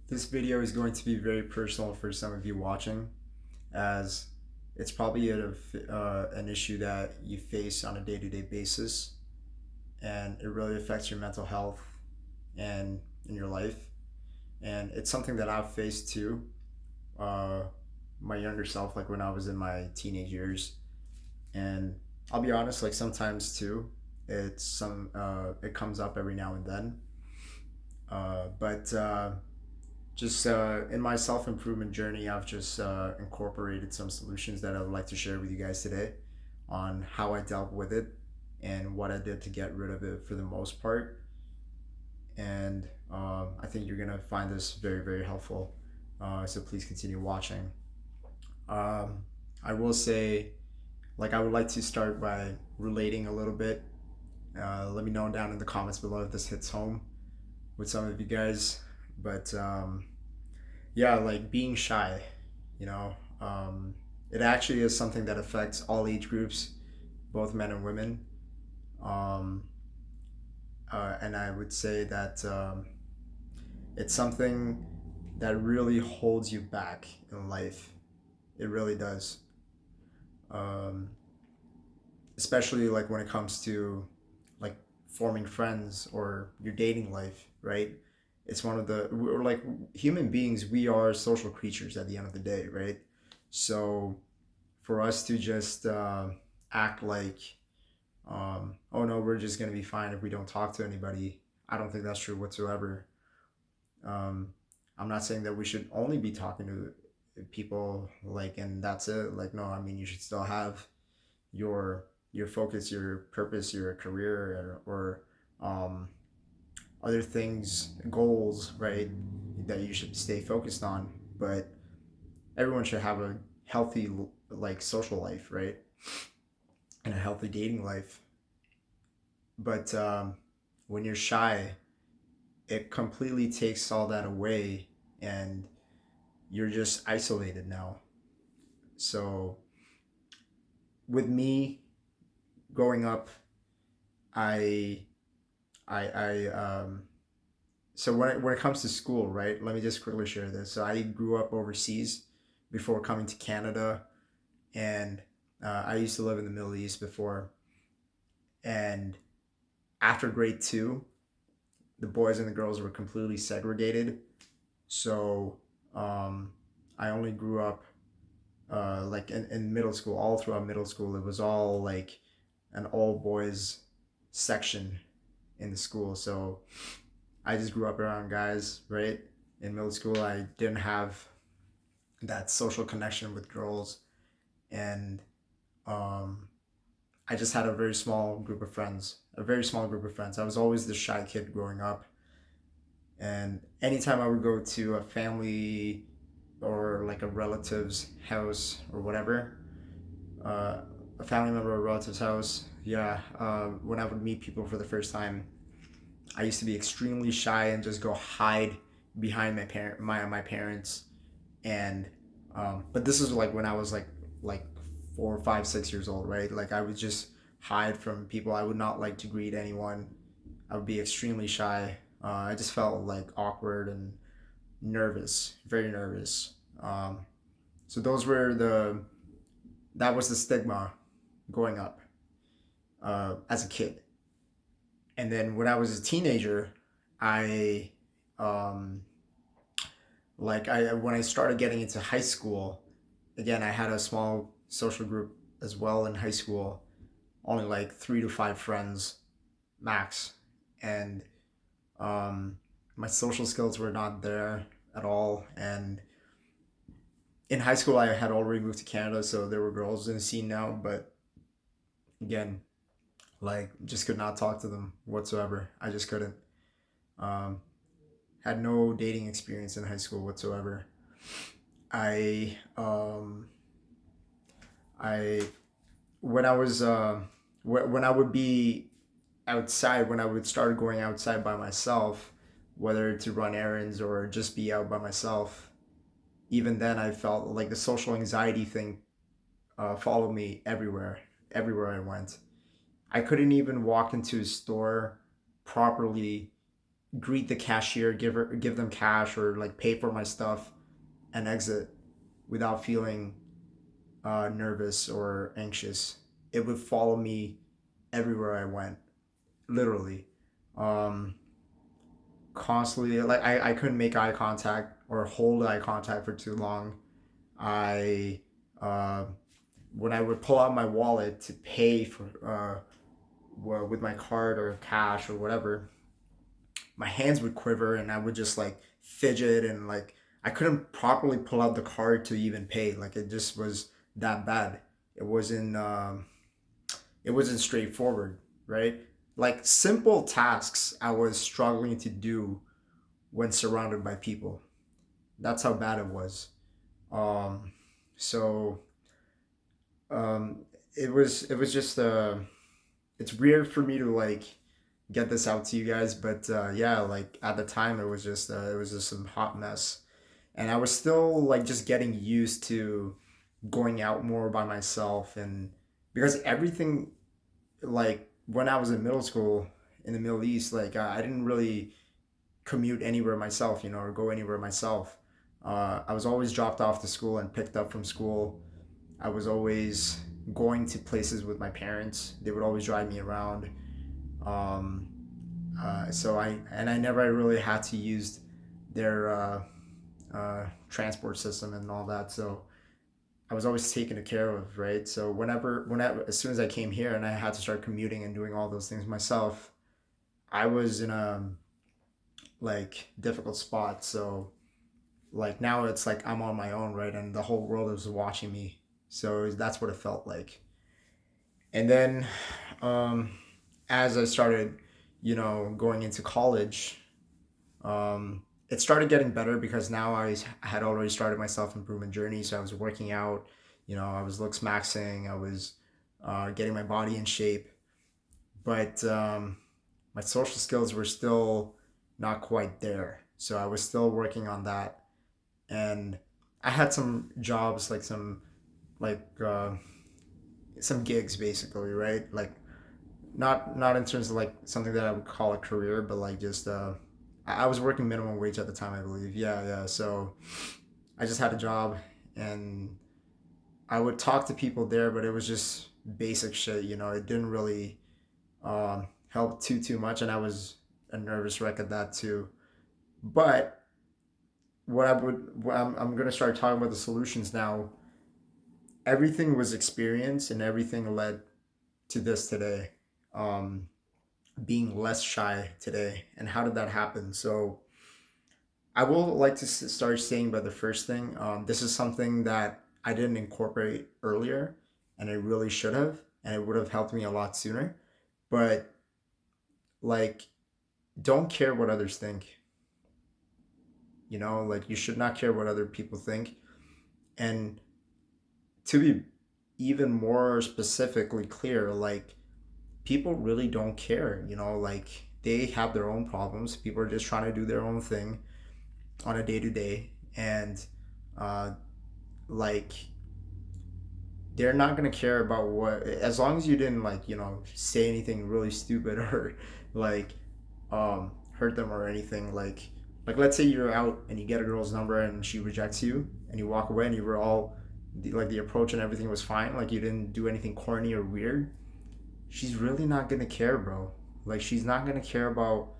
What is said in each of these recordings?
This video is going to be very personal for some of you watching, as it's probably an issue that you face on a day to day basis, and it really affects your mental health and in your life. And it's something that I've faced too, uh, my younger self, like when I was in my teenage years. And I'll be honest, like sometimes too, it comes up every now and then. But just in my self improvement journey, I've just incorporated some solutions that I would like to share with you guys today on how I dealt with it and what I did to get rid of it for the most part. And I think you're gonna find this very, very helpful. So please continue watching. Um, I will say, like, I would like to start by relating a little bit. Let me know down in the comments below if this hits home with some of you guys. But yeah, like being shy, you know, it actually is something that affects all age groups, both men and women. Um, and I would say that it's something that really holds you back in life. It really does. Um, Especially like when it comes to like forming friends or your dating life, right? It's one of the we're like human beings. We are social creatures at the end of the day, right? So for us to just act like, oh no, we're just gonna be fine if we don't talk to anybody. I don't think that's true whatsoever. Um, I'm not saying that we should only be talking to people like, and that's it. Like, no, I mean you should still have your your focus, your purpose, your career, or other things, goals, right? That you should stay focused on. But everyone should have a healthy like social life, right? And a healthy dating life. But when you're shy, it completely takes all that away, and you're just isolated now. So with me growing up, I I so when it comes to school, right? Let me just quickly share this. So I grew up overseas before coming to Canada, and I used to live in the Middle East before. And after grade two, the boys and the girls were completely segregated. So um, I only grew up like in middle school. All throughout middle school, it was all like an all boys section in the school. So I just grew up around guys, right? In middle school, I didn't have that social connection with girls, and um, I just had a very small group of friends. A very small group of friends. I was always the shy kid growing up, and anytime I would go to a family or like a relative's house or whatever, uh, a family member or relative's house, yeah, when I would meet people for the first time, I used to be extremely shy and just go hide behind my parents. And but this is like when I was like 4, 5, 6 years old, right? Like I would just hide from people. I would not like to greet anyone. I would be extremely shy. I just felt like awkward and nervous, very nervous. So those were the that was the stigma growing up as a kid. And then when I was a teenager, I um, like I when I started getting into high school, again I had a small social group as well in high school, only like 3 to 5 friends max, and um, my social skills were not there at all. And in high school, I had already moved to Canada, so there were girls in the scene now, but again, like just could not talk to them whatsoever. I just couldn't. Um, had no dating experience in high school whatsoever. I I when I was when I would be outside, when I would start going outside by myself, whether to run errands or just be out by myself, even then I felt like the social anxiety thing followed me everywhere I went. I couldn't even walk into a store properly greet the cashier, give them cash, or like pay for my stuff and exit without feeling nervous or anxious. It would follow me everywhere I went, literally. Um, Constantly, like I couldn't make eye contact or hold eye contact for too long. I uh, when I would pull out my wallet to pay for with my card or cash or whatever, my hands would quiver and I would just like fidget and like I couldn't properly pull out the card to even pay. Like it just was that bad. It wasn't it wasn't straightforward, right? Like simple tasks I was struggling to do when surrounded by people. That's how bad it was. Um, so um, it was just it's weird for me to like get this out to you guys, but yeah, like at the time it was just some hot mess, and I was still like just getting used to going out more by myself, and because everything like when I was in middle school in the Middle East, like I didn't really commute anywhere myself, you know, or go anywhere myself. I was always dropped off to school and picked up from school. I was always going to places with my parents. They would always drive me around. Um, I never really had to use their transport system and all that. So I was always taken care of, right? So whenever, as soon as I came here and I had to start commuting and doing all those things myself, I was in a like difficult spot. So like now it's like I'm on my own, right? And the whole world is watching me. So that's what it felt like. And then um, as I started, you know, going into college, it started getting better because now had already started my self improvement journey. So I was working out, you know, I was looks maxing, I was getting my body in shape, but my social skills were still not quite there. So I was still working on that, and I had some jobs, like like uh, some gigs, basically, right? Like not in terms of like something that I would call a career, but like just I was working minimum wage at the time, I believe. Yeah, yeah. So I just had a job, and I would talk to people there, but it was just basic shit. You know, it didn't really help too much, and I was a nervous wreck at that too. But I'm gonna start talking about the solutions now. Everything was experience, and everything led to this today. Um, Being less shy today, and how did that happen? So I will like to start saying about the first thing. This is something that I didn't incorporate earlier, and I really should have, and it would have helped me a lot sooner. But like, don't care what others think. You know, like you should not care what other people think. And to be even more specifically clear, like people really don't care. You know, like they have their own problems. People are just trying to do their own thing on a day to day, and uh, like they're not gonna care about what, as long as you didn't like, you know, say anything really stupid or like hurt them or anything. Like let's say you're out and you get a girl's number and she rejects you and you walk away and you were all like the approach and everything was fine, like you didn't do anything corny or weird. She's really not gonna care, bro. Like she's not gonna care about,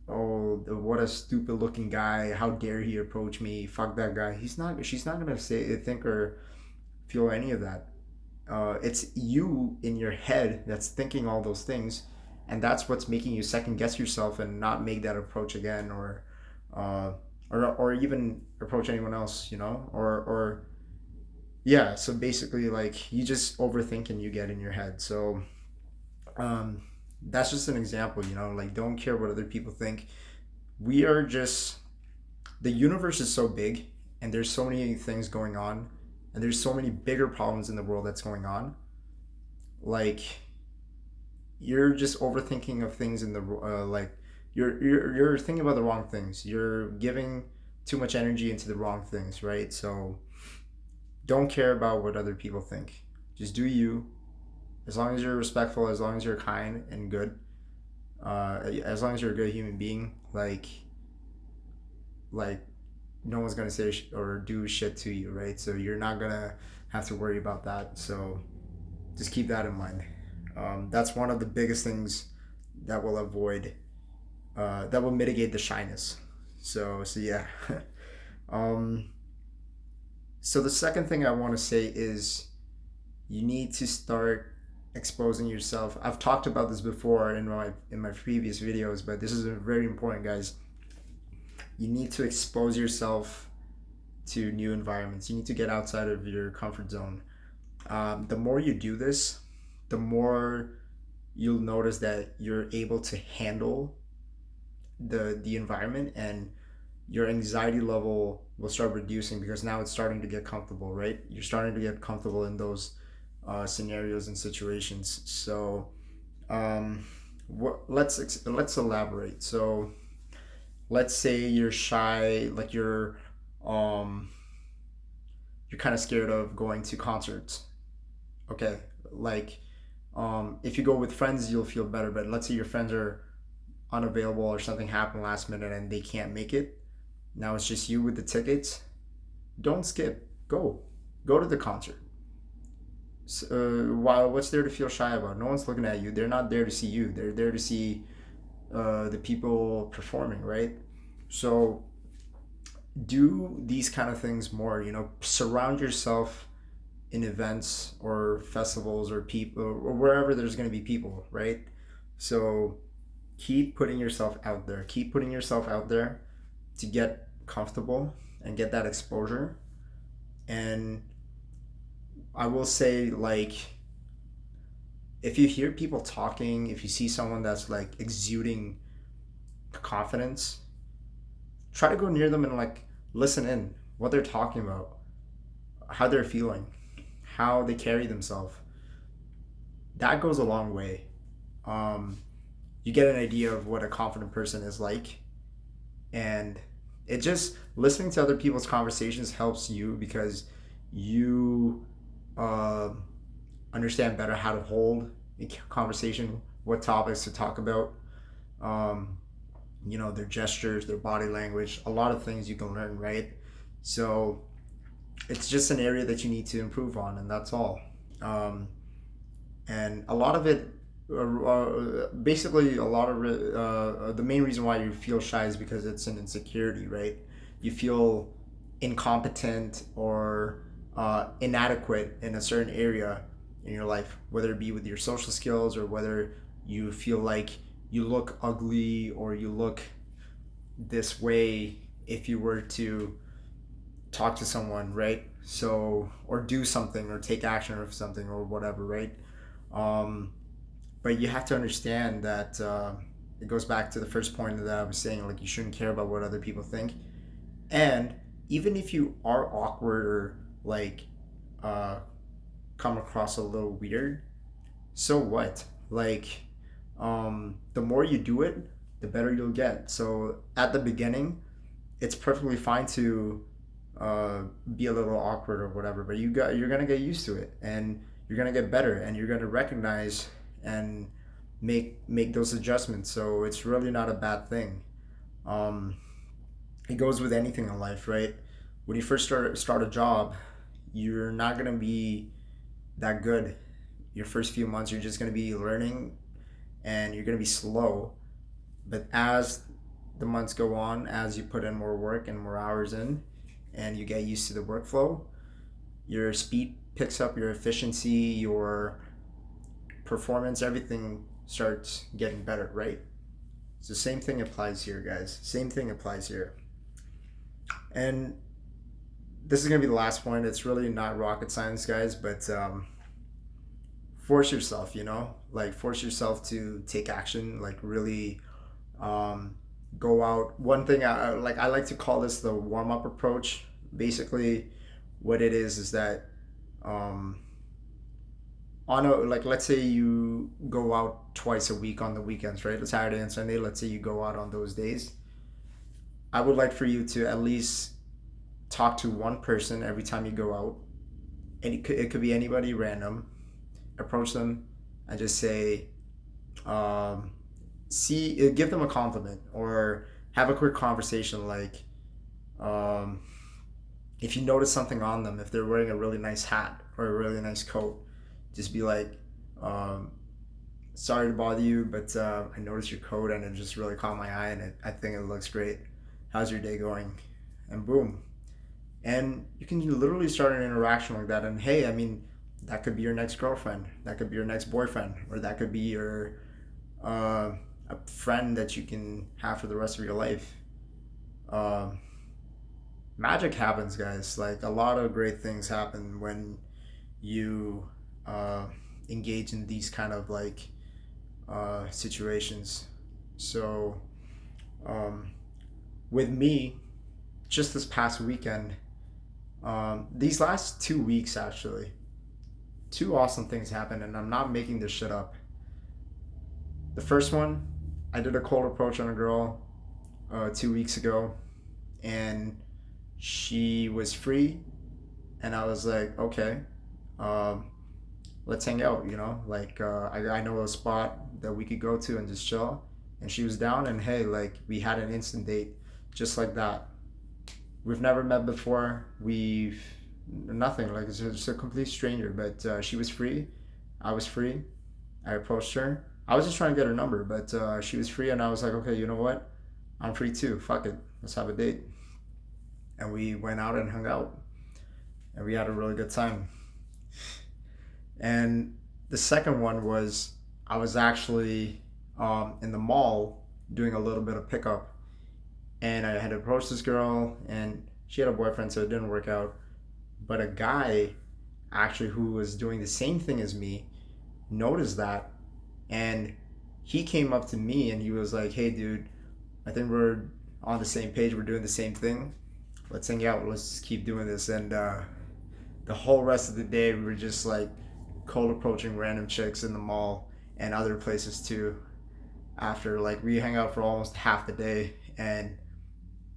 oh, what a stupid looking guy, how dare he approach me, fuck that guy. She's not gonna say think or feel any of that. It's you in your head that's thinking all those things, and that's what's making you second guess yourself and not make that approach again, uh, or even approach anyone else, you know, or yeah. So basically, like you just overthink and you get in your head. So um, that's just an example, you know, like don't care what other people think. We are just, the universe is so big, and there's so many things going on, and there's so many bigger problems in the world that's going on. Like you're just overthinking of things in the like you're thinking about the wrong things. You're giving too much energy into the wrong things, right? So don't care about what other people think. Just do you. As long as you're respectful, as long as you're kind and good, as long as you're a good human being, like like no one's gonna say or do shit to you, right? So you're not gonna have to worry about that. So just keep that in mind. That's one of the biggest things that will that will mitigate the shyness. So yeah. um, so the second thing I want to say is you need to start exposing yourself. I've talked about this before in my previous videos, but this is very important, guys. You need to expose yourself to new environments. You need to get outside of your comfort zone. The more you do this, the more you'll notice that you're able to handle the environment, and your anxiety level will start reducing because now it's starting to get comfortable, right? You're starting to get comfortable in those scenarios and situations. So let's elaborate. So let's say you're shy, like um, you're kind of scared of going to concerts. Okay, like if you go with friends, you'll feel better. But let's say your friends are unavailable or something happened last minute and they can't make it. Now it's just you with the tickets. Don't skip. Go to the concert. What's there to feel shy about? No one's looking at you. They're not there to see you. They're there to see the people performing, right? So do these kind of things more. Surround yourself in events or festivals or people or wherever there's going to be people, right? So keep putting yourself out there. Keep putting yourself out there to get comfortable and get that exposure. And I will say, like, if you hear people talking, if you see someone that's like exuding confidence, try to go near them and like listen in what they're talking about, how they're feeling, how they carry themselves. That goes a long way. You get an idea of what a confident person is like, and it just listening to other people's conversations helps you because you uh, understand better how to hold a conversation, what topics to talk about, um, their gestures, their body language, a lot of things you can learn, right? So it's just an area that you need to improve on, and that's all. Um, and a lot of it, basically, a lot of the main reason why you feel shy is because it's an insecurity, right? You feel incompetent or inadequate in a certain area in your life, whether it be with your social skills or whether you feel like you look ugly or you look this way if you were to talk to someone, right? So, or do something or take action or something or whatever, right? Um, but you have to understand that it goes back to the first point that I was saying, like, you shouldn't care about what other people think. And even if you are awkward or like uh, come across a little weird, so what? Like, the more you do it, the better you'll get. So at the beginning, it's perfectly fine to be a little awkward or whatever, but you're gonna get used to it, and you're gonna get better, and you're gonna recognize and make those adjustments. So it's really not a bad thing. Um, it goes with anything in life, right? When you first start a job, you're not gonna be that good. Your first few months, you're just gonna be learning, and you're gonna be slow. But as the months go on, as you put in more work and more hours in, and you get used to the workflow, your speed picks up, your efficiency, your performance, everything starts getting better, right? So same thing applies here, guys. Same thing applies here. And this is gonna be the last point. It's really not rocket science, guys, but force yourself. Like force yourself to take action. Like really go out. One thing I like to call this the warm up approach. Basically, what it is that um, on a like let's say you go out twice a week on the weekends, right? Saturday and Sunday. Let's say you go out on those days. I would like for you to at least talk to one person every time you go out, and it could be anybody random. Approach them and just say, see, give them a compliment or have a quick conversation. Like, um, if you notice something on them, if they're wearing a really nice hat or a really nice coat, just be like, um, sorry to bother you, but I noticed your coat and it just really caught my eye, and I think it looks great. How's your day going? And boom. And you can literally start an interaction like that. And hey, I mean, that could be your next girlfriend, that could be your next boyfriend, or that could be your uh, a friend that you can have for the rest of your life. Um, Magic happens, guys. Like, a lot of great things happen when you uh, engage in these kind of like situations. So, um, with me, just this past weekend, these last 2 weeks actually, two awesome things happened, and I'm not making this shit up. The first one, I did a cold approach on a girl 2 weeks ago, and she was free, and I was like, okay, um, let's hang out, like I know a spot that we could go to and just chill. And she was down, and hey, like, we had an instant date just like that. We've never met before. We've nothing, like, it's just a complete stranger, but she was free. I was free. I approached her. I was just trying to get her number, but she was free, and I was like, okay, you know what? I'm free too. Fuck it. Let's have a date. And we went out and hung out, and we had a really good time. And the second one was, I was actually in the mall doing a little bit of pickup, and I had approached this girl, and she had a boyfriend, so it didn't work out. But a guy actually who was doing the same thing as me noticed that, and he came up to me and he was like, "Hey, dude, I think we're on the same page. We're doing the same thing. Let's hang out. Let's just keep doing this." And the whole rest of the day, we were just like cold approaching random chicks in the mall and other places too. After, like, we hung out for almost half the day, and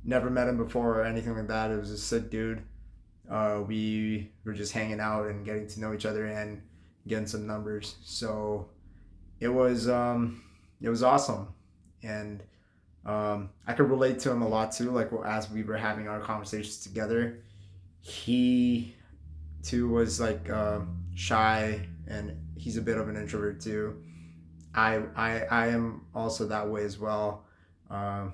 never met him before or anything like that. It was a sick dude. We were just hanging out and getting to know each other and getting some numbers. So it was awesome, and I could relate to him a lot too. Like, as we were having our conversations together, he too was like shy, and he's a bit of an introvert too. I am also that way as well. Um,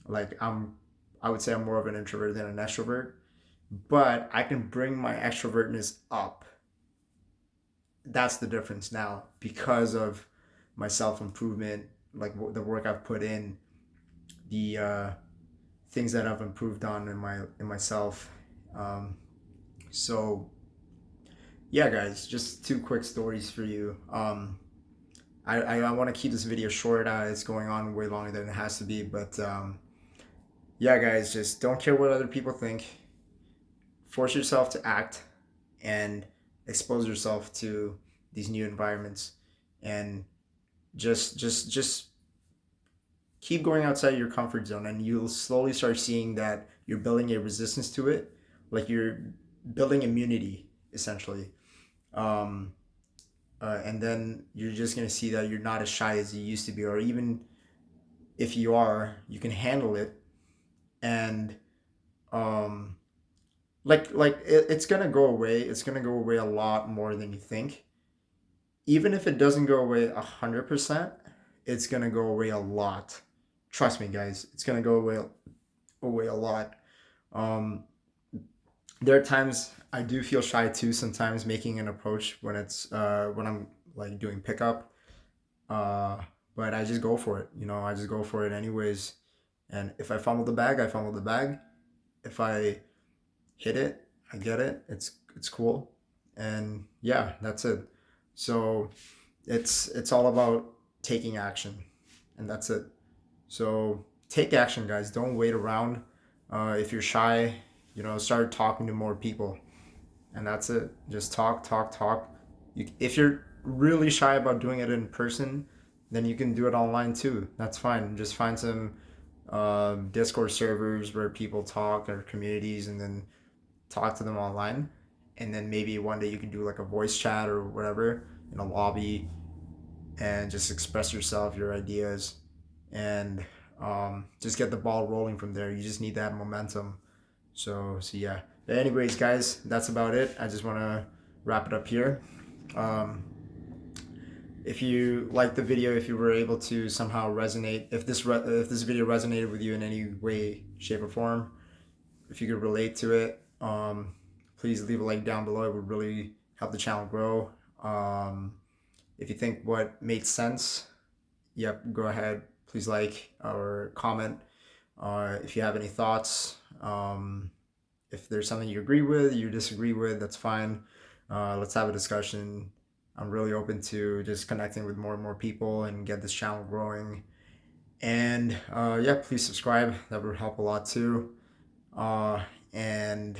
like, I would say I'm more of an introvert than an extrovert, but I can bring my extrovertness up. That's the difference now, because of my self improvement, like the work I've put in, the things that I've improved on in myself. Um, so yeah, guys, just two quick stories for you. I want to keep this video short. It's going on way longer than it has to be, but yeah, guys, just don't care what other people think. Force yourself to act and expose yourself to these new environments, and just keep going outside your comfort zone, and you'll slowly start seeing that you're building a resistance to it, like you're building immunity essentially. um, and then you're just going to see that you're not as shy as you used to be, or even if you are, you can handle it. And um, it's going to go away. It's going to go away a lot more than you think. Even if it doesn't go away 100%, it's going to go away a lot. Trust me, guys, it's going to go away a lot. um, there are times I do feel shy too, sometimes making an approach when when I'm like doing pickup. Uh, but I just go for it. I just go for it anyways. And if I fumble the bag, I fumble the bag. If I hit it, I get it. It's cool. And yeah, that's it. So it's all about taking action, and that's it. So take action, guys. Don't wait around. If you're shy, start talking to more people, and that's it. Just talk, talk, talk. If you're really shy about doing it in person, then you can do it online too. That's fine. Just find some Discord servers where people talk, or communities, and then talk to them online. And then maybe one day you can do like a voice chat or whatever in a lobby, and just express yourself, your ideas. And just get the ball rolling from there. You just need that momentum. So yeah. But anyways, guys, that's about it. I just want to wrap it up here. If you liked the video, if you were able to somehow resonate, if this video resonated with you in any way, shape, or form, if you could relate to it, please leave a like down below. It would really help the channel grow. If you think what made sense, yep, go ahead. Please like or comment. If you have any thoughts, if there's something you agree with, you disagree with, that's fine. Let's have a discussion. I'm really open to just connecting with more and more people and get this channel growing. And yeah, please subscribe. That would help a lot too. And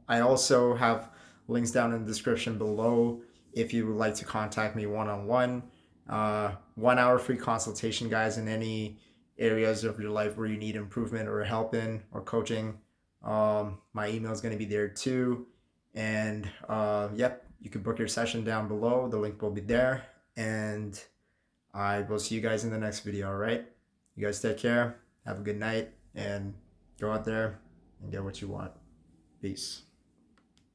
I also have links down in the description below if you would like to contact me one-on-one. 1 hour free consultation, guys, in any areas of your life where you need improvement or help in or coaching. My email is going to be there too. And yep, you can book your session down below. The link will be there. And I will see you guys in the next video, all right? You guys take care. Have a good night. And go out there and get what you want. Peace.